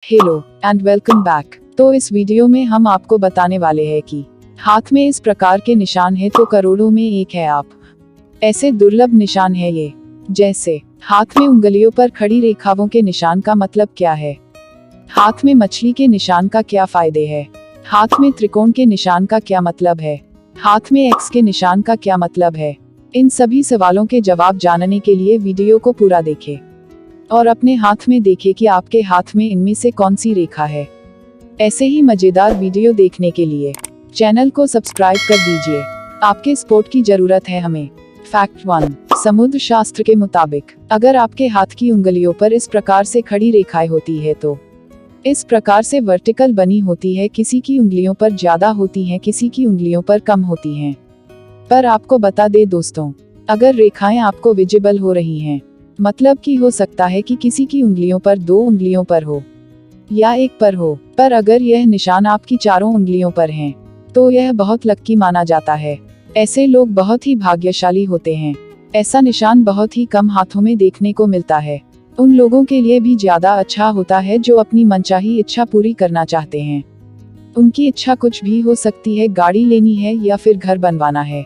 Hello and welcome back. तो इस video में हम आपको बताने वाले हैं कि हाथ में इस प्रकार के निशान है तो करोड़ों में एक है आप। ऐसे दुर्लभ निशान है ये। जैसे हाथ में उंगलियों पर खड़ी रेखाओं के निशान का मतलब क्या है, हाथ में मछली के निशान का क्या फायदे है, हाथ में त्रिकोण के निशान का क्या मतलब है, हाथ में एक्स के निशान का क्या मतलब है। इन सभी सवालों के जवाब जानने के लिए वीडियो को पूरा देखें और अपने हाथ में देखें कि आपके हाथ में इनमें से कौन सी रेखा है। ऐसे ही मजेदार वीडियो देखने के लिए चैनल को सब्सक्राइब कर दीजिए। आपके सपोर्ट की जरूरत है हमें। फैक्ट 1, समुद्र शास्त्र के मुताबिक अगर आपके हाथ की उंगलियों पर इस प्रकार से खड़ी रेखाएं होती है तो इस प्रकार से वर्टिकल बनी होती है। किसी की उंगलियों पर ज्यादा होती हैं, किसी की उंगलियों पर कम होती हैं। पर आपको बता दे दोस्तों, अगर रेखाएं आपको विजिबल हो रही हैं, मतलब कि हो सकता है कि किसी की उंगलियों पर 2 उंगलियों पर हो या 1 पर हो, पर अगर यह निशान आपकी चारों उंगलियों पर हैं, तो यह बहुत लक्की माना जाता है। ऐसे लोग बहुत ही भाग्यशाली होते हैं। ऐसा निशान बहुत ही कम हाथों में देखने को मिलता है। उन लोगों के लिए भी ज्यादा अच्छा होता है जो अपनी मनचाही इच्छा पूरी करना चाहते हैं। उनकी इच्छा कुछ भी हो सकती है, गाड़ी लेनी है या फिर घर बनवाना है।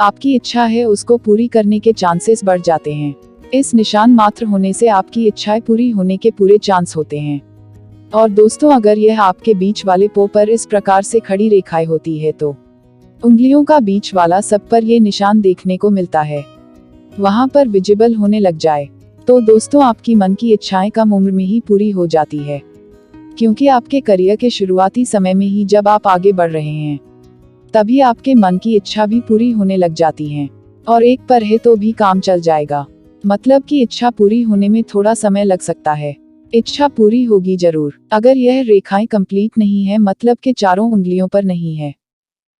आपकी इच्छा है उसको पूरी करने के चांसेस बढ़ जाते हैं। इस निशान मात्र होने से आपकी इच्छाएं पूरी होने के पूरे चांस होते हैं। और दोस्तों, अगर यह आपके बीच वाले पो पर इस प्रकार से खड़ी रेखाएं होती है तो उंगलियों का बीच वाला सब पर ये निशान देखने को मिलता है, वहां पर विजिबल होने लग जाए तो दोस्तों आपकी मन की इच्छाएं कम उम्र में ही पूरी हो जाती है। क्योंकि आपके करियर के शुरुआती समय में ही जब आप आगे बढ़ रहे हैं, तभी आपके मन की इच्छा भी पूरी होने लग जाती है। और 1 पर है तो भी काम चल जाएगा। मतलब कि इच्छा पूरी होने में थोड़ा समय लग सकता है, इच्छा पूरी होगी जरूर। अगर यह रेखाएं कंप्लीट नहीं है, मतलब के चारों उंगलियों पर नहीं है,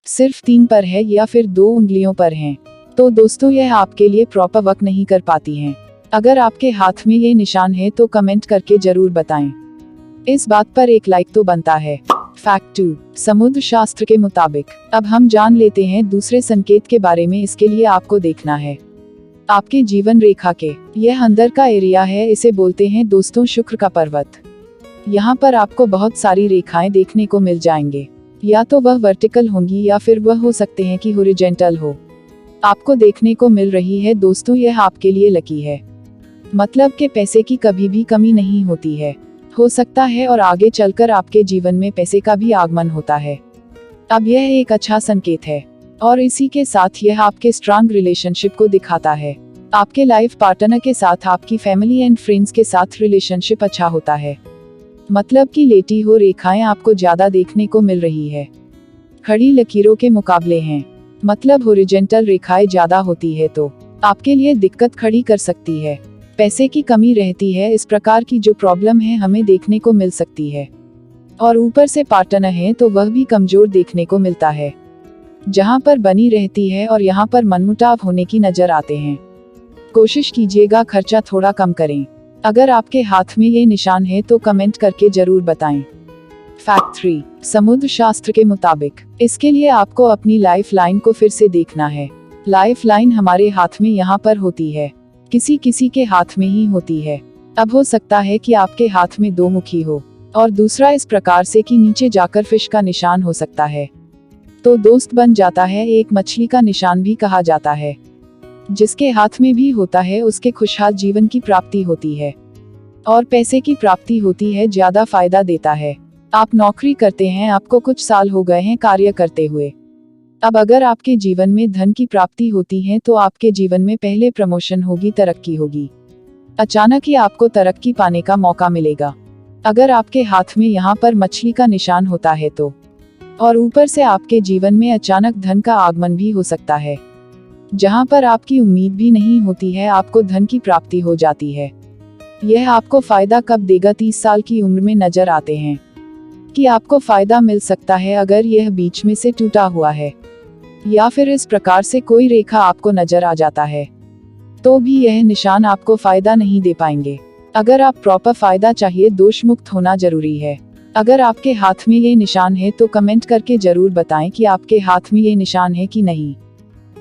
सिर्फ 3 पर है या फिर 2 उंगलियों पर हैं, तो दोस्तों यह आपके लिए प्रॉपर वर्क नहीं कर पाती हैं। अगर आपके हाथ में ये निशान है तो कमेंट करके जरूर बताएं। इस बात पर एक लाइक तो बनता है। फैक्ट 2, समुद्र शास्त्र के मुताबिक अब हम जान लेते हैं दूसरे संकेत के बारे में। इसके लिए आपको देखना है आपके जीवन रेखा के यह अंदर का एरिया है, इसे बोलते हैं दोस्तों शुक्र का पर्वत। यहाँ पर आपको बहुत सारी रेखाएं देखने को मिल जाएंगे, या तो वह वर्टिकल होंगी या फिर वह हो सकते हैं कि हॉरिजॉन्टल हो। आपको देखने को मिल रही है दोस्तों, यह आपके लिए लकी है। मतलब के पैसे की कभी भी कमी नहीं होती है, हो सकता है और आगे चलकर आपके जीवन में पैसे का भी आगमन होता है। अब यह एक अच्छा संकेत है और इसी के साथ यह आपके स्ट्रांग रिलेशनशिप को दिखाता है। आपके लाइफ पार्टनर के साथ, आपकी फैमिली एंड फ्रेंड्स के साथ रिलेशनशिप अच्छा होता है। मतलब कि लेटी हो रेखाएं आपको ज्यादा देखने को मिल रही है, खड़ी लकीरों के मुकाबले हैं। मतलब हॉरिजॉन्टल रेखाएं ज्यादा होती है तो आपके लिए दिक्कत खड़ी कर सकती है। पैसे की कमी रहती है, इस प्रकार की जो प्रॉब्लम है हमें देखने को मिल सकती है। और ऊपर से पार्टनर है तो वह भी कमजोर देखने को मिलता है, जहां पर बनी रहती है और यहाँ पर मनमुटाव होने की नजर आते हैं। कोशिश कीजिएगा खर्चा थोड़ा कम करें। अगर आपके हाथ में ये निशान है तो कमेंट करके जरूर बताएं। फैक्ट 3, समुद्र शास्त्र के मुताबिक इसके लिए आपको अपनी लाइफ लाइन को फिर से देखना है। लाइफ लाइन हमारे हाथ में यहाँ पर होती है, किसी किसी के हाथ में ही होती है। अब हो सकता है कि आपके हाथ में 2 मुखी हो और दूसरा इस प्रकार से कि नीचे जाकर फिश का निशान हो सकता है, तो दोस्त बन जाता है। एक मछली का निशान भी कहा जाता है। जिसके हाथ में भी होता है उसके खुशहाल जीवन की प्राप्ति होती है और पैसे की प्राप्ति होती है, ज्यादा फायदा देता है। आप नौकरी करते हैं, आपको कुछ साल हो गए हैं कार्य करते हुए। अब अगर आपके जीवन में धन की प्राप्ति होती है तो आपके जीवन में पहले प्रमोशन होगी, तरक्की होगी। अचानक ही आपको तरक्की पाने का मौका मिलेगा। अगर आपके हाथ में यहाँ पर मछली का निशान होता है तो, और ऊपर से आपके जीवन में अचानक धन का आगमन भी हो सकता है, जहां पर आपकी उम्मीद भी नहीं होती है, आपको धन की प्राप्ति हो जाती है। यह आपको फायदा कब देगा, 30 साल की उम्र में नजर आते हैं कि आपको फायदा मिल सकता है। अगर यह बीच में से टूटा हुआ है या फिर इस प्रकार से कोई रेखा आपको नजर आ जाता है, तो भी यह निशान आपको फायदा नहीं दे पाएंगे। अगर आप प्रॉपर फायदा चाहिए, दोष मुक्त होना जरूरी है। अगर आपके हाथ में ये निशान है तो कमेंट करके जरूर बताएं कि आपके हाथ में ये निशान है कि नहीं।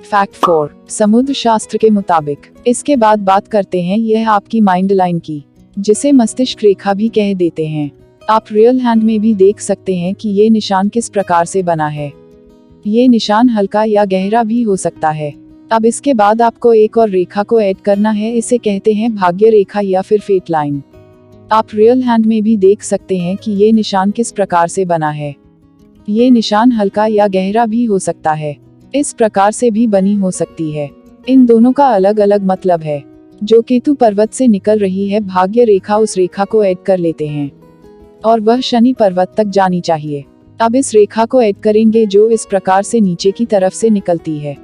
फैक्ट 4, समुद्र शास्त्र के मुताबिक इसके बाद बात करते हैं यह आपकी माइंड लाइन की, जिसे मस्तिष्क रेखा भी कह देते हैं। आप रियल हैंड में भी देख सकते हैं कि ये निशान किस प्रकार से बना है। ये निशान हल्का या गहरा भी हो सकता है। अब इसके बाद आपको एक और रेखा को ऐड करना है, इसे कहते हैं भाग्य रेखा या फिर फेट लाइन। आप रियल हैंड में भी देख सकते हैं कि ये निशान किस प्रकार से बना है। ये निशान हल्का या गहरा भी हो सकता है, इस प्रकार से भी बनी हो सकती है। इन दोनों का अलग अलग मतलब है। जो केतु पर्वत से निकल रही है भाग्य रेखा, उस रेखा को ऐड कर लेते हैं और वह शनि पर्वत तक जानी चाहिए। अब इस रेखा को ऐड करेंगे जो इस प्रकार से नीचे की तरफ से निकलती है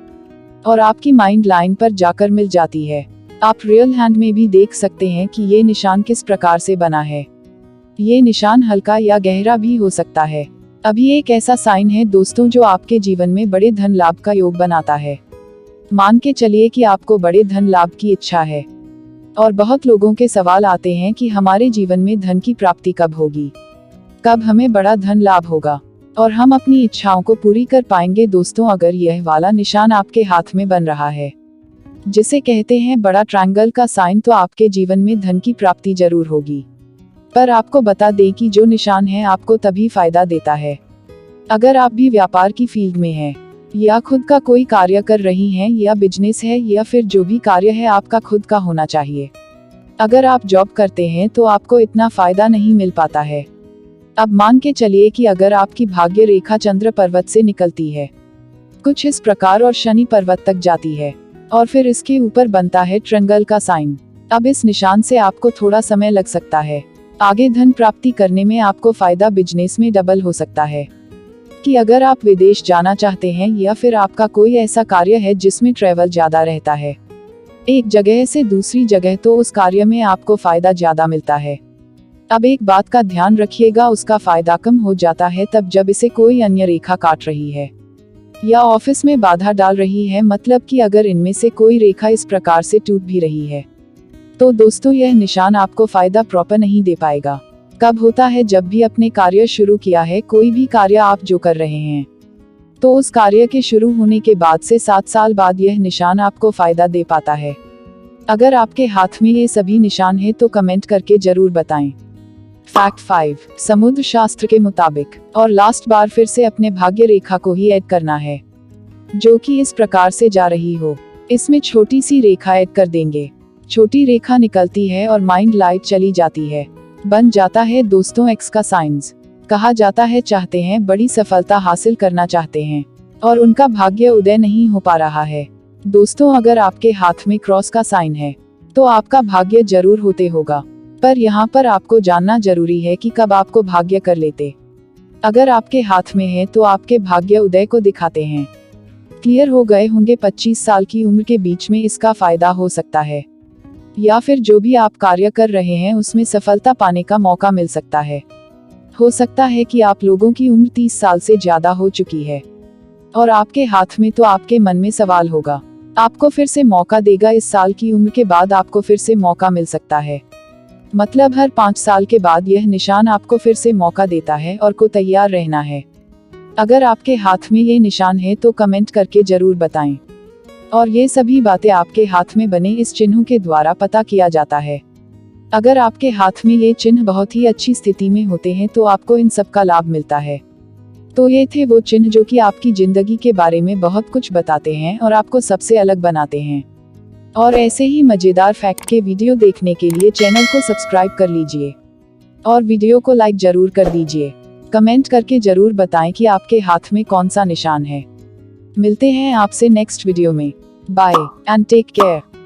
और आपकी माइंड लाइन पर जाकर मिल जाती है। आप रियल हैंड में भी देख सकते हैं कि ये निशान किस प्रकार से बना है। ये निशान हल्का या गहरा भी हो सकता है। अभी एक ऐसा साइन है दोस्तों जो आपके जीवन में बड़े धन लाभ का योग बनाता है। मान के चलिए कि आपको बड़े धन लाभ की इच्छा है और बहुत लोगों के सवाल आते हैं कि हमारे जीवन में धन की प्राप्ति कब होगी, कब हमें बड़ा धन लाभ होगा और हम अपनी इच्छाओं को पूरी कर पाएंगे। दोस्तों, अगर यह वाला निशान आपके हाथ में बन रहा है, जिसे कहते हैं बड़ा ट्रायंगल का साइन, तो आपके जीवन में धन की प्राप्ति जरूर होगी। पर आपको बता दें कि जो निशान है आपको तभी फायदा देता है अगर आप भी व्यापार की फील्ड में हैं या खुद का कोई कार्य कर रही हैं या बिजनेस है या फिर जो भी कार्य है आपका खुद का होना चाहिए। अगर आप जॉब करते हैं तो आपको इतना फायदा नहीं मिल पाता है। अब मान के चलिए कि अगर आपकी भाग्य रेखा चंद्र पर्वत से निकलती है कुछ इस प्रकार और शनि पर्वत तक जाती है और फिर इसके ऊपर बनता है ट्रायंगल का साइन। अब इस निशान से आपको थोड़ा समय लग सकता है। आगे धन प्राप्ति करने में आपको फायदा बिजनेस में डबल हो सकता है कि अगर आप विदेश जाना चाहते हैं या फिर आपका कोई ऐसा कार्य है जिसमें ट्रैवल ज्यादा रहता है एक जगह से दूसरी जगह, तो उस कार्य में आपको फायदा ज्यादा मिलता है। अब एक बात का ध्यान रखिएगा, उसका फायदा कम हो जाता है तब जब इसे कोई अन्य रेखा काट रही है या ऑफिस में बाधा डाल रही है। मतलब कि अगर इनमें से कोई रेखा इस प्रकार से टूट भी रही है तो दोस्तों यह निशान आपको फायदा प्रॉपर नहीं दे पाएगा। कब होता है? जब भी अपने कार्य शुरू किया है, कोई भी कार्य आप जो कर रहे हैं, तो उस कार्य के शुरू होने के बाद से 7 साल बाद यह निशान आपको फायदा दे पाता है। अगर आपके हाथ में ये सभी निशान है तो कमेंट करके जरूर बताएं। फैक्ट 5, समुद्र शास्त्र के मुताबिक, और लास्ट बार फिर से अपने भाग्य रेखा को ही ऐड करना है जो कि इस प्रकार से जा रही हो। इसमें छोटी सी रेखा ऐड कर देंगे। छोटी रेखा निकलती है और माइंड लाइट चली जाती है, बन जाता है दोस्तों एक्स का साइंस। कहा जाता है चाहते हैं बड़ी सफलता हासिल करना चाहते हैं और उनका भाग्य उदय नहीं हो पा रहा है। दोस्तों, अगर आपके हाथ में क्रॉस का साइन है तो आपका भाग्य जरूर होते होगा, पर यहाँ पर आपको जानना जरूरी है कि कब आपको भाग्य कर लेते। अगर आपके हाथ में है तो आपके भाग्य उदय को दिखाते हैं। क्लियर हो गए होंगे? 25 साल की उम्र के बीच में इसका फायदा हो सकता है या फिर जो भी आप कार्य कर रहे हैं उसमें सफलता पाने का मौका मिल सकता है। हो सकता है कि आप लोगों की उम्र 30 साल से ज्यादा हो चुकी है और आपके हाथ में, तो आपके मन में सवाल होगा, आपको फिर से मौका देगा? इस साल की उम्र के बाद आपको फिर से मौका मिल सकता है। मतलब हर 5 साल के बाद यह निशान आपको फिर से मौका देता है और को तैयार रहना है। अगर आपके हाथ में ये निशान है तो कमेंट करके जरूर बताएं। और ये सभी बातें आपके हाथ में बने इस चिन्हों के द्वारा पता किया जाता है। अगर आपके हाथ में ये चिन्ह बहुत ही अच्छी स्थिति में होते हैं तो आपको इन सब का लाभ मिलता है। तो ये थे वो चिन्ह जो कि आपकी जिंदगी के बारे में बहुत कुछ बताते हैं और आपको सबसे अलग बनाते हैं। और ऐसे ही मजेदार फैक्ट के वीडियो देखने के लिए चैनल को सब्सक्राइब कर लीजिए और वीडियो को लाइक जरूर कर दीजिए। कमेंट करके जरूर बताएं कि आपके हाथ में कौन सा निशान है। मिलते हैं आपसे नेक्स्ट वीडियो में। Bye and take care.